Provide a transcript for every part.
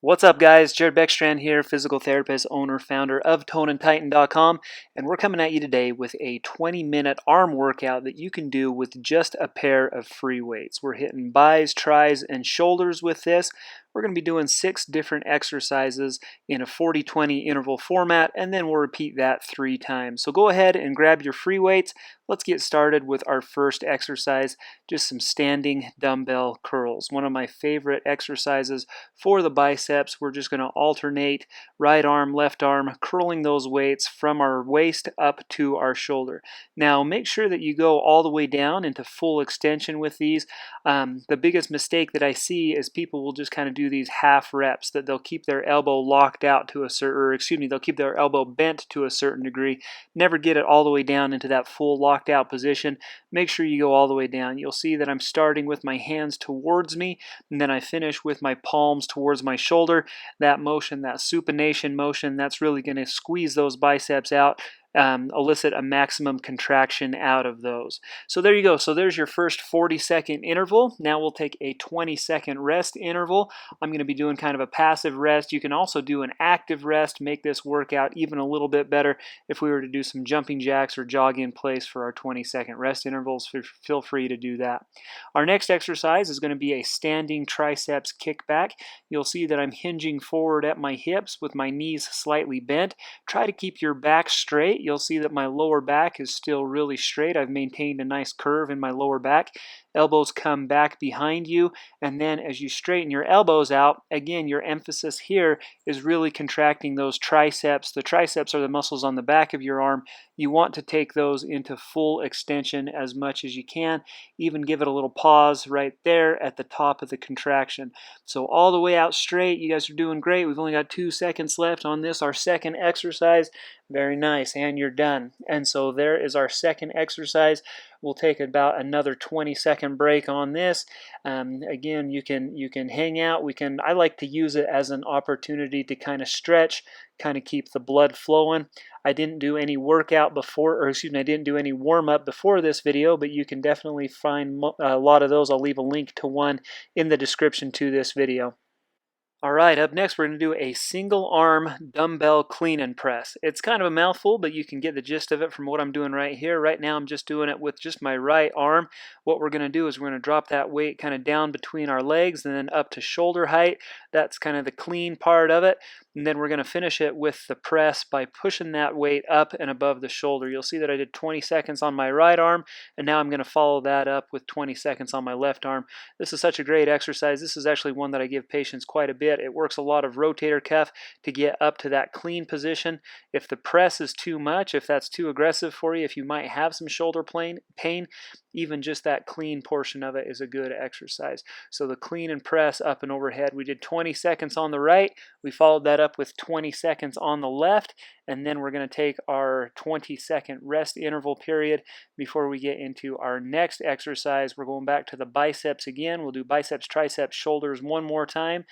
What's up, guys? Jared Beckstrand here, physical therapist, owner, founder of ToneandTitan.com, and we're coming at you today with a 20-minute arm workout that you can do with just a pair of free weights. We're hitting bis, tris, and shoulders with this. We're going to be doing 6 different exercises in a 40-20 interval format, and then we'll repeat that 3 times. So go ahead and grab your free weights. Let's get started with our first exercise, just some standing dumbbell curls. One of my favorite exercises for the biceps. We're just going to alternate right arm, left arm, curling those weights from our waist up to our shoulder. Now make sure that you go all the way down into full extension with these. The biggest mistake that I see is people will just kind of do these half reps, that they'll keep their elbow locked out to a certain, or excuse me, they'll keep their elbow bent to a certain degree, never get it all the way down into that full locked out position. Make sure you go all the way down. You'll see that I'm starting with my hands towards me, and then I finish with my palms towards my shoulder. That motion, that supination motion, that's really going to squeeze those biceps out, elicit a maximum contraction out of those. So there you go. So there's your first 40-second interval. Now we'll take a 20-second rest interval. I'm going to be doing kind of a passive rest. You can also do an active rest, make this workout even a little bit better. If we were to do some jumping jacks or jog in place for our 20-second rest intervals, feel free to do that. Our next exercise is going to be a standing triceps kickback. You'll see that I'm hinging forward at my hips with my knees slightly bent. Try to keep your back straight. You'll see that my lower back is still really straight. I've maintained a nice curve in my lower back. Elbows come back behind you, and then as you straighten your elbows out, again, your emphasis here is really contracting those triceps. The triceps are the muscles on the back of your arm. You want to take those into full extension as much as you can. Even give it a little pause right there at the top of the contraction. So all the way out straight. You guys are doing great. We've only got 2 seconds left on this, our second exercise. Very nice, and you're done. And so there is our second exercise. We'll take about another 20-second break on this. Again, you can hang out. I like to use it as an opportunity to kind of stretch, kind of keep the blood flowing. I didn't do any workout before, or excuse me, I didn't do any warm-up before this video, but you can definitely find a lot of those. I'll leave a link to one in the description to this video. Alright, up next we're going to do a single arm dumbbell clean and press. It's kind of a mouthful, but you can get the gist of it from what I'm doing right here. Right now I'm just doing it with just my right arm. What we're going to do is we're going to drop that weight kind of down between our legs and then up to shoulder height. That's kind of the clean part of it. And then we're going to finish it with the press by pushing that weight up and above the shoulder. You'll see that I did 20 seconds on my right arm, and now I'm going to follow that up with 20 seconds on my left arm. This is such a great exercise. This is actually one that I give patients quite a bit. It works a lot of rotator cuff to get up to that clean position. If the press is too much, if that's too aggressive for you, if you might have some shoulder pain, even just that clean portion of it is a good exercise. So the clean and press up and overhead. We did 20 seconds on the right. We followed that up with 20 seconds on the left. And then we're going to take our 20-second rest interval period before we get into our next exercise. We're going back to the biceps again. We'll do biceps, triceps, shoulders one more time.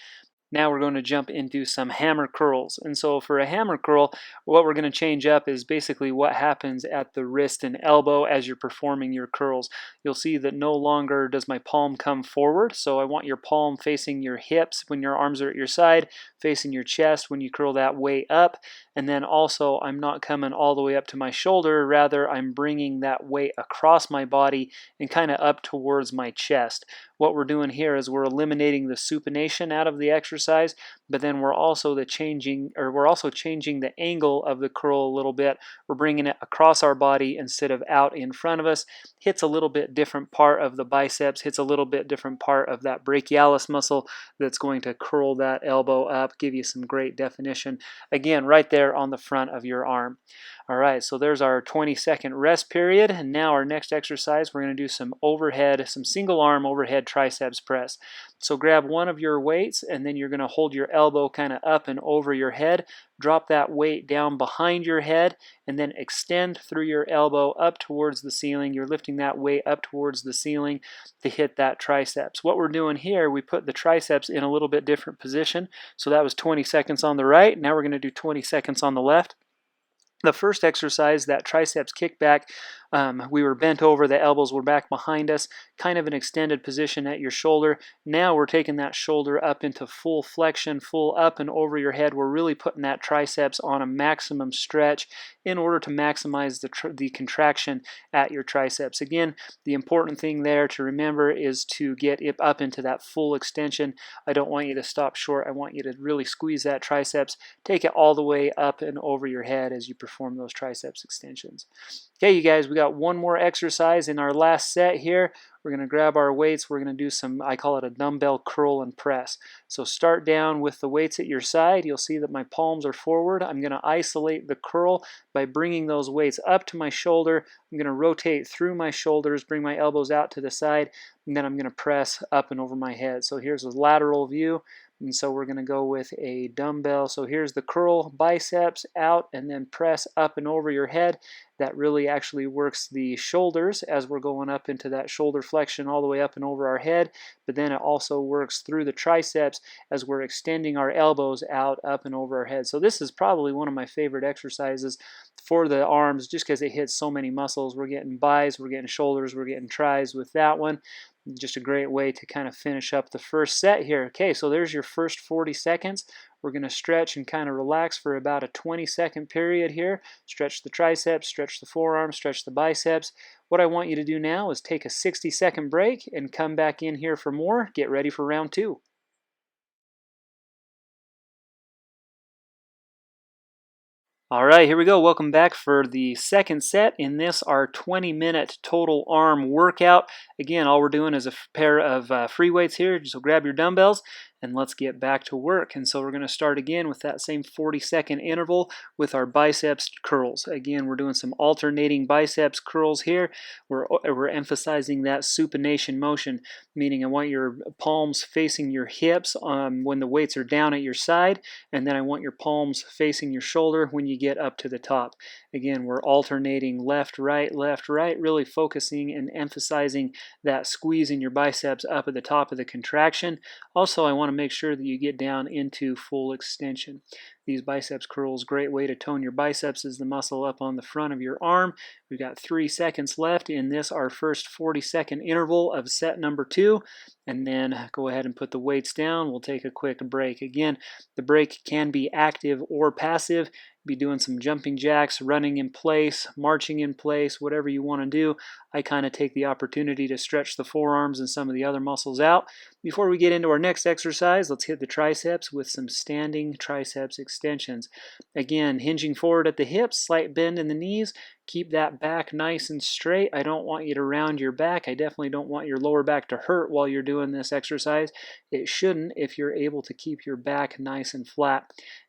Now we're going to jump into some hammer curls. And so for a hammer curl, what we're going to change up is basically what happens at the wrist and elbow as you're performing your curls. You'll see that no longer does my palm come forward. So I want your palm facing your hips when your arms are at your side, facing your chest when you curl that way up. And then also I'm not coming all the way up to my shoulder. Rather, I'm bringing that weight across my body and kind of up towards my chest. What we're doing here is we're eliminating the supination out of the exercise, but then we're also changing the angle of the curl a little bit. We're bringing it across our body instead of out in front of us. Hits a little bit different part of the biceps, hits a little bit different part of that brachialis muscle that's going to curl that elbow up, give you some great definition. Again, right there on the front of your arm. All right, so there's our 20-second rest period. And now our next exercise, we're going to do some single arm overhead triceps press. So grab one of your weights, and then you're going to hold your elbow kind of up and over your head. Drop that weight down behind your head, and then extend through your elbow up towards the ceiling. You're lifting that weight up towards the ceiling to hit that triceps. What we're doing here, we put the triceps in a little bit different position. So that was 20 seconds on the right. Now we're going to do 20 seconds on the left. The first exercise, that triceps kickback, we were bent over, the elbows were back behind us, kind of an extended position at your shoulder. Now we're taking that shoulder up into full flexion, full up and over your head. We're really putting that triceps on a maximum stretch in order to maximize the contraction at your triceps. Again, the important thing there to remember is to get it up into that full extension. I don't want you to stop short. I want you to really squeeze that triceps. Take it all the way up and over your head as you perform those triceps extensions. Okay, you guys, we got one more exercise in our last set here. We're going to grab our weights. We're going to do some, I call it a dumbbell curl and press. So start down with the weights at your side. You'll see that my palms are forward. I'm going to isolate the curl by bringing those weights up to my shoulder. I'm going to rotate through my shoulders, bring my elbows out to the side, and then I'm going to press up and over my head. So here's a lateral view. And so we're going to go with a dumbbell. So here's the curl, biceps out, and then press up and over your head. That really actually works the shoulders as we're going up into that shoulder flexion all the way up and over our head. But then it also works through the triceps as we're extending our elbows out, up and over our head. So this is probably one of my favorite exercises for the arms just because it hits so many muscles. We're getting bis, we're getting shoulders, we're getting tris with that one. Just a great way to kind of finish up the first set here. Okay, so there's your first 40 seconds. We're going to stretch and kind of relax for about a 20-second period here. Stretch the triceps, stretch the forearms, stretch the biceps. What I want you to do now is take a 60-second break and come back in here for more. Get ready for round two. All right, here we go. Welcome back for the second set in this, our 20-minute total arm workout. Again, all we're doing is a pair of free weights here, so grab your dumbbells and let's get back to work. And so we're going to start again with that same 40-second interval with our biceps curls. Again, we're doing some alternating biceps curls here. We're emphasizing that supination motion, meaning I want your palms facing your hips when the weights are down at your side, and then I want your palms facing your shoulder when you get up to the top. Again, we're alternating left, right, really focusing and emphasizing that squeeze in your biceps up at the top of the contraction. Also, I want to make sure that you get down into full extension. These biceps curls, great way to tone your biceps is the muscle up on the front of your arm. We've got 3 seconds left in this, our first 40-second interval of set number 2. And then go ahead and put the weights down. We'll take a quick break. Again, the break can be active or passive. Be doing some jumping jacks, running in place, marching in place, whatever you want to do. I kind of take the opportunity to stretch the forearms and some of the other muscles out. Before we get into our next exercise, let's hit the triceps with some standing triceps extensions. Again, hinging forward at the hips, slight bend in the knees. Keep that back nice and straight. I don't want you to round your back. I definitely don't want your lower back to hurt while you're doing this exercise. It shouldn't if you're able to keep your back nice and flat.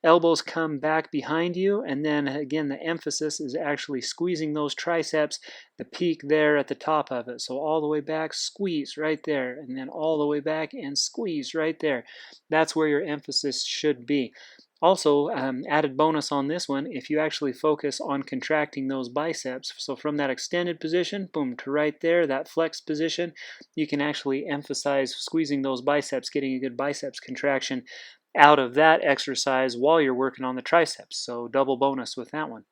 Elbows come back behind you, and then again, the emphasis is actually squeezing those triceps, the peak there at the top of it. So all the way back, squeeze right there, and then all the way back and squeeze right there. That's where your emphasis should be. Also, added bonus on this one, if you actually focus on contracting those biceps, so from that extended position, boom, to right there, that flexed position, you can actually emphasize squeezing those biceps, getting a good biceps contraction out of that exercise while you're working on the triceps. So double bonus with that one.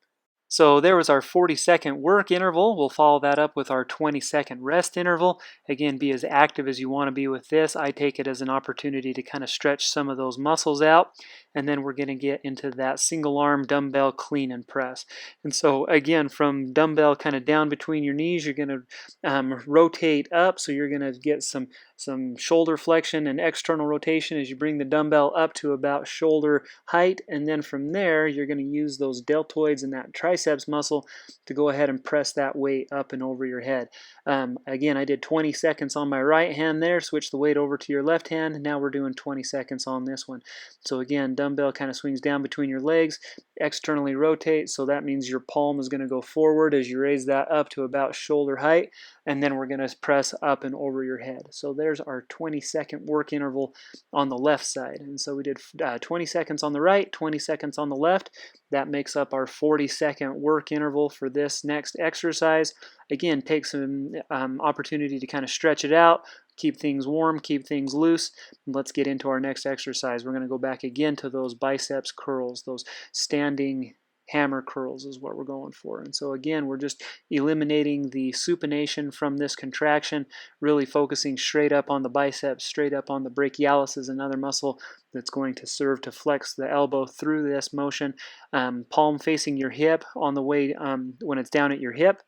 So there was our 40-second work interval. We'll follow that up with our 20-second rest interval. Again, be as active as you want to be with this. I take it as an opportunity to kind of stretch some of those muscles out. And then we're going to get into that single arm dumbbell clean and press. And so again, from dumbbell kind of down between your knees, you're going to rotate up. So you're going to get some shoulder flexion and external rotation as you bring the dumbbell up to about shoulder height. And then from there, you're going to use those deltoids and that triceps muscle to go ahead and press that weight up and over your head. Again, I did 20 seconds on my right hand there. Switch the weight over to your left hand. Now we're doing 20 seconds on this one. So again, dumbbell kind of swings down between your legs, externally rotate. So that means your palm is going to go forward as you raise that up to about shoulder height. And then we're going to press up and over your head. So there's our 20-second work interval on the left side. And so we did 20 seconds on the right, 20 seconds on the left. That makes up our 40-second work interval for this next exercise. Again, take some opportunity to kind of stretch it out, keep things warm, keep things loose. Let's get into our next exercise. We're going to go back again to those biceps curls, those standing hammer curls is what we're going for. And so again, we're just eliminating the supination from this contraction, really focusing straight up on the biceps, straight up on the brachialis is another muscle that's going to serve to flex the elbow through this motion. Palm facing your hip on the way when it's down at your hip.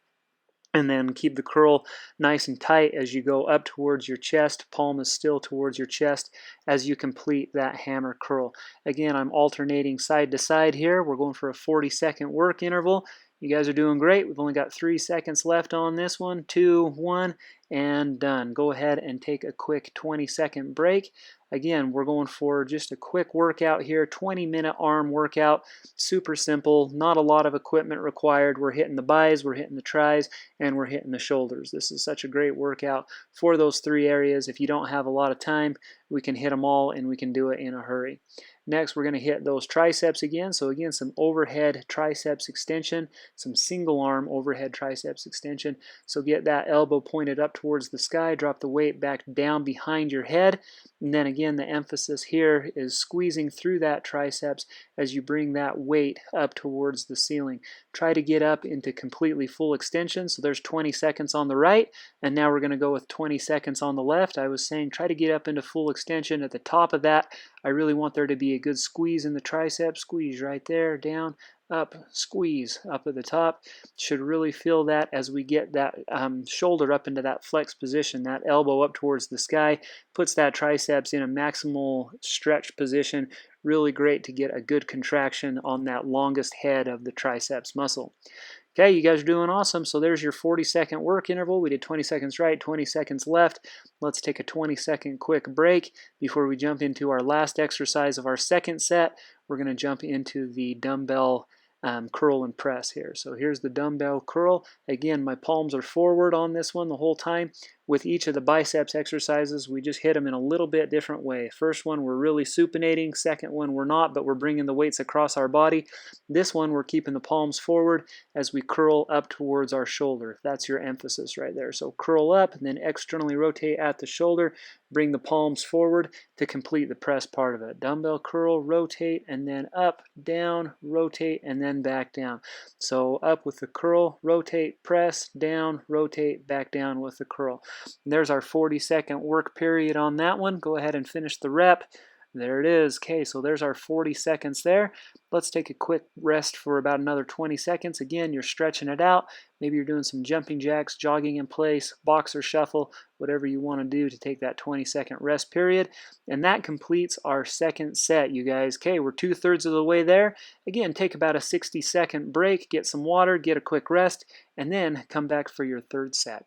And then keep the curl nice and tight as you go up towards your chest. Palm is still towards your chest as you complete that hammer curl. Again, I'm alternating side to side here. We're going for a 40-second work interval. You guys are doing great. We've only got 3 seconds left on this one. 2, 1, and done. Go ahead and take a quick 20-second break. Again, we're going for just a quick workout here, 20-minute arm workout. Super simple, not a lot of equipment required. We're hitting the bis, we're hitting the tris, and we're hitting the shoulders. This is such a great workout for those 3 areas. If you don't have a lot of time, we can hit them all and we can do it in a hurry. Next, we're going to hit those triceps again. So again, some overhead triceps extension, some single arm overhead triceps extension. So get that elbow pointed up towards the sky, drop the weight back down behind your head. And then again, the emphasis here is squeezing through that triceps as you bring that weight up towards the ceiling. Try to get up into completely full extension. So there's 20 seconds on the right, and now we're going to go with 20 seconds on the left. I was saying try to get up into full extension. At the top of that, I really want there to be a good squeeze in the tricep. Squeeze right there, down, up, squeeze up at the top. Should really feel that as we get that shoulder up into that flex position. That elbow up towards the sky puts that triceps in a maximal stretch position. Really great to get a good contraction on that longest head of the triceps muscle. Okay, you guys are doing awesome. So there's your 40-second work interval. We did 20 seconds right, 20 seconds left. Let's take a 20-second quick break before we jump into our last exercise of our second set. We're going to jump into the dumbbell curl and press here. So here's the dumbbell curl. Again, my palms are forward on this one the whole time. With each of the biceps exercises, we just hit them in a little bit different way. First one, we're really supinating. Second one, we're not, but we're bringing the weights across our body. This one, we're keeping the palms forward as we curl up towards our shoulder. That's your emphasis right there. So curl up and then externally rotate at the shoulder. Bring the palms forward to complete the press part of it. Dumbbell curl, rotate, and then up, down, rotate, and then back down. So up with the curl, rotate, press, down, rotate, back down with the curl. And there's our 40-second work period on that one. Go ahead and finish the rep. There it is. Okay, so there's our 40 seconds there. Let's take a quick rest for about another 20 seconds. Again, you're stretching it out. Maybe you're doing some jumping jacks, jogging in place, boxer shuffle, whatever you want to do to take that 20-second rest period. And that completes our second set, you guys. Okay, we're 2/3 of the way there. Again, take about a 60-second break, get some water, get a quick rest, and then come back for your third set.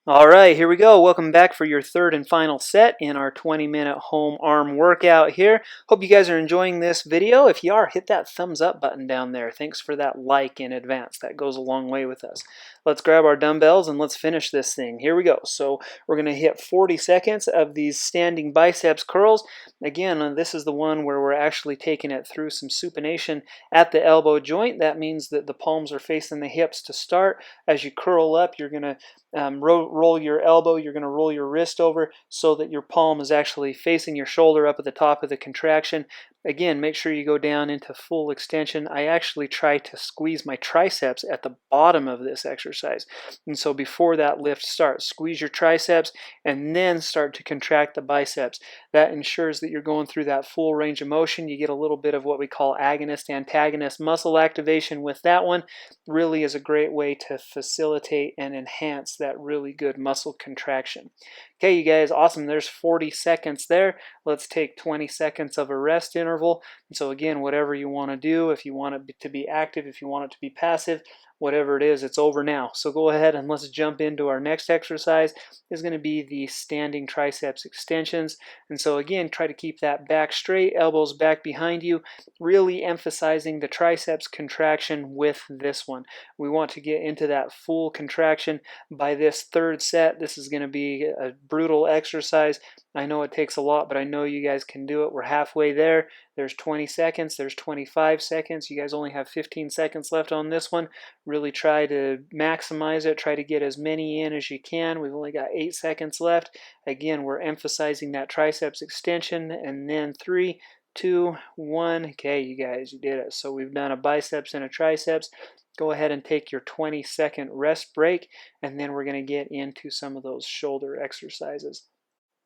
All right, here we go. Welcome back for your third and final set in our 20-minute home arm workout here. Hope you guys are enjoying this video. If you are, hit that thumbs up button down there. Thanks for that like in advance. That goes a long way with us. Let's grab our dumbbells and let's finish this thing. Here we go. So we're going to hit 40 seconds of these standing biceps curls. Again, this is the one where we're actually taking it through some supination at the elbow joint. That means that the palms are facing the hips to start. As you curl up, you're going to roll your elbow, you're going to roll your wrist over so that your palm is actually facing your shoulder up at the top of the contraction. Again, make sure you go down into full extension. I actually try to squeeze my triceps at the bottom of this exercise. And so before that lift starts, squeeze your triceps and then start to contract the biceps. That ensures that you're going through that full range of motion. You get a little bit of what we call agonist-antagonist muscle activation with that one. Really is a great way to facilitate and enhance that really good muscle contraction. Okay, you guys, awesome. There's 40 seconds there. Let's take 20 seconds of a rest interval. And so again, whatever you want to do, if you want it to be active, if you want it to be passive, whatever it is, it's over now. So go ahead and let's jump into our next exercise. Is going to be the standing triceps extensions. And so again, try to keep that back straight, elbows back behind you, really emphasizing the triceps contraction with this one. We want to get into that full contraction by this third set. This is going to be a brutal exercise. I know it takes a lot, but I know you guys can do it. We're halfway there. There's 20 20 seconds, there's 25 seconds. You guys only have 15 seconds left on this one. Really try to maximize it. Try to get as many in as you can. We've only got 8 seconds left. Again, we're emphasizing that triceps extension. And then 3, 2, 1. Okay, you guys, you did it. So we've done a biceps and a triceps. Go ahead and take your 20-second rest break, and then we're going to get into some of those shoulder exercises.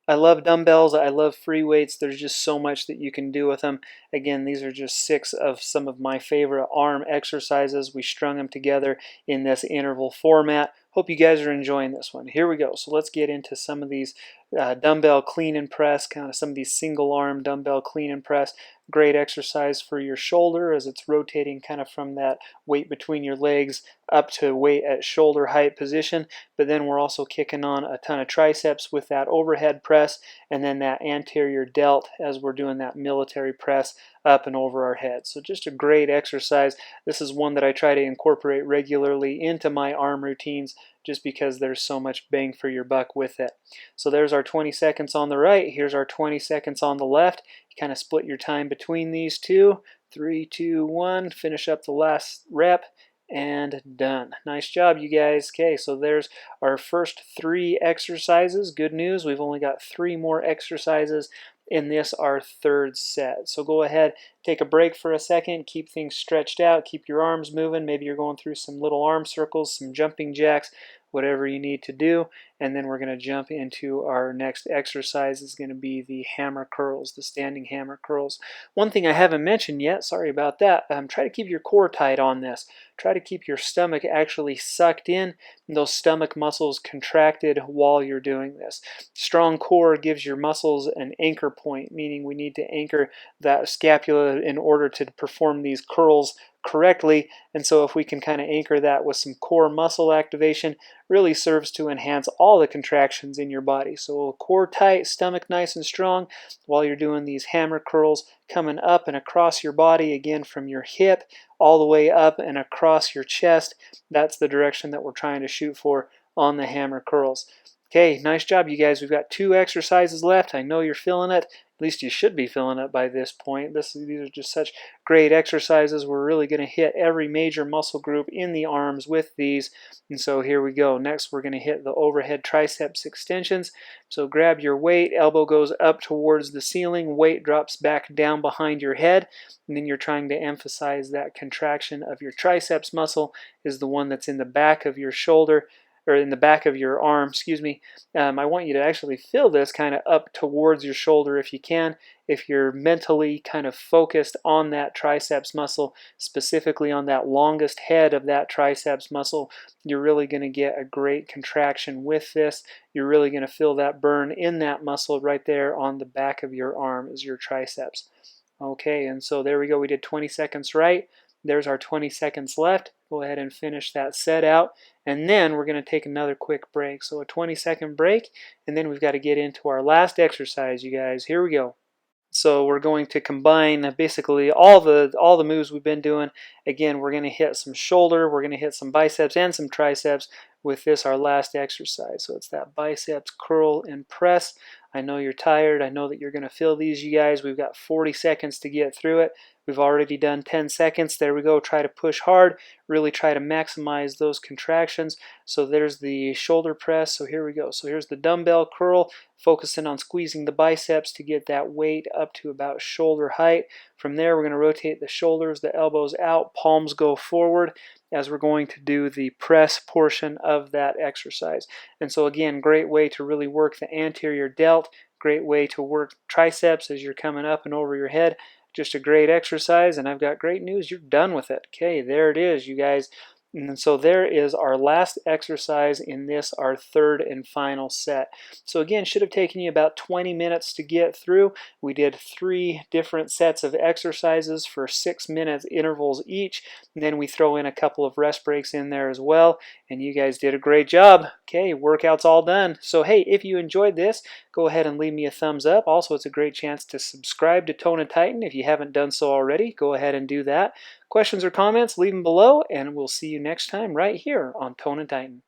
I love dumbbells. I love free weights. There's just so much that you can do with them. Again, these are just 6 of some of my favorite arm exercises. We strung them together in this interval format. Hope you guys are enjoying this one. Here we go. So let's get into some of these dumbbell clean and press, kind of some of these single arm dumbbell clean and press. Great exercise for your shoulder as it's rotating kind of from that weight between your legs up to weight at shoulder height position. But then we're also kicking on a ton of triceps with that overhead press, and then that anterior delt as we're doing that military press up and over our head. So just a great exercise. This is one that I try to incorporate regularly into my arm routines just because there's so much bang for your buck with it. So there's our 20 seconds on the right. Here's our 20 seconds on the left. You kind of split your time between these two. 3, 2, 1. Finish up the last rep. And done. Nice job, you guys. Okay, so there's our first 3 exercises. Good news, we've only got 3 more exercises in this, our 3rd set. So go ahead, take a break for a second, keep things stretched out, keep your arms moving. Maybe you're going through some little arm circles, some jumping jacks, whatever you need to do. And then we're going to jump into our next exercise. Is going to be the hammer curls, the standing hammer curls. One thing I haven't mentioned yet, sorry about that, try to keep your core tight on this. Try to keep your stomach actually sucked in and those stomach muscles contracted while you're doing this. Strong core gives your muscles an anchor point, meaning we need to anchor that scapula in order to perform these curls correctly. And so if we can kind of anchor that with some core muscle activation, really serves to enhance all the contractions in your body. So core tight, stomach nice and strong while you're doing these hammer curls, coming up and across your body, again from your hip all the way up and across your chest. That's the direction that we're trying to shoot for on the hammer curls. Okay, nice job, you guys. We've got 2 exercises left. I know you're feeling it. At least you should be feeling it by this point. These are just such great exercises. We're really going to hit every major muscle group in the arms with these. And so here we go. Next, we're going to hit the overhead triceps extensions. So grab your weight. Elbow goes up towards the ceiling. Weight drops back down behind your head. And then you're trying to emphasize that contraction of your triceps muscle is the one that's in the back of your shoulder, or in the back of your arm, excuse me. I want you to actually feel this kind of up towards your shoulder if you can. If you're mentally kind of focused on that triceps muscle, specifically on that longest head of that triceps muscle, you're really going to get a great contraction with this. You're really going to feel that burn in that muscle right there on the back of your arm is your triceps. Okay, and so there we go. We did 20 seconds right. There's our 20 seconds left. Go ahead and finish that set out. And then we're going to take another quick break. So a 20-second break, and then we've got to get into our last exercise, you guys. Here we go. So we're going to combine basically all the moves we've been doing. Again, we're going to hit some shoulder, we're going to hit some biceps and some triceps with this, our last exercise. So it's that biceps curl and press. I know you're tired. I know that you're going to feel these, you guys. We've got 40 seconds to get through it. We've already done 10 seconds. There we go. Try to push hard. Really try to maximize those contractions. So there's the shoulder press. So here we go. So here's the dumbbell curl, focusing on squeezing the biceps to get that weight up to about shoulder height. From there, we're going to rotate the shoulders, the elbows out, palms go forward as we're going to do the press portion of that exercise. And so again, great way to really work the anterior delt, great way to work triceps as you're coming up and over your head. Just a great exercise, and I've got great news. You're done with it. Okay, there it is, you guys. And so there is our last exercise in this, our 3rd and final set. So again, should have taken you about 20 minutes to get through. We did 3 different sets of exercises for 6-minute intervals each. And then we throw in a couple of rest breaks in there as well. And you guys did a great job. Okay, workout's all done. So hey, if you enjoyed this, go ahead and leave me a thumbs up. Also, it's a great chance to subscribe to Tone and Tighten. If you haven't done so already, go ahead and do that. Questions or comments, leave them below, and we'll see you next time right here on Tone and Tighten.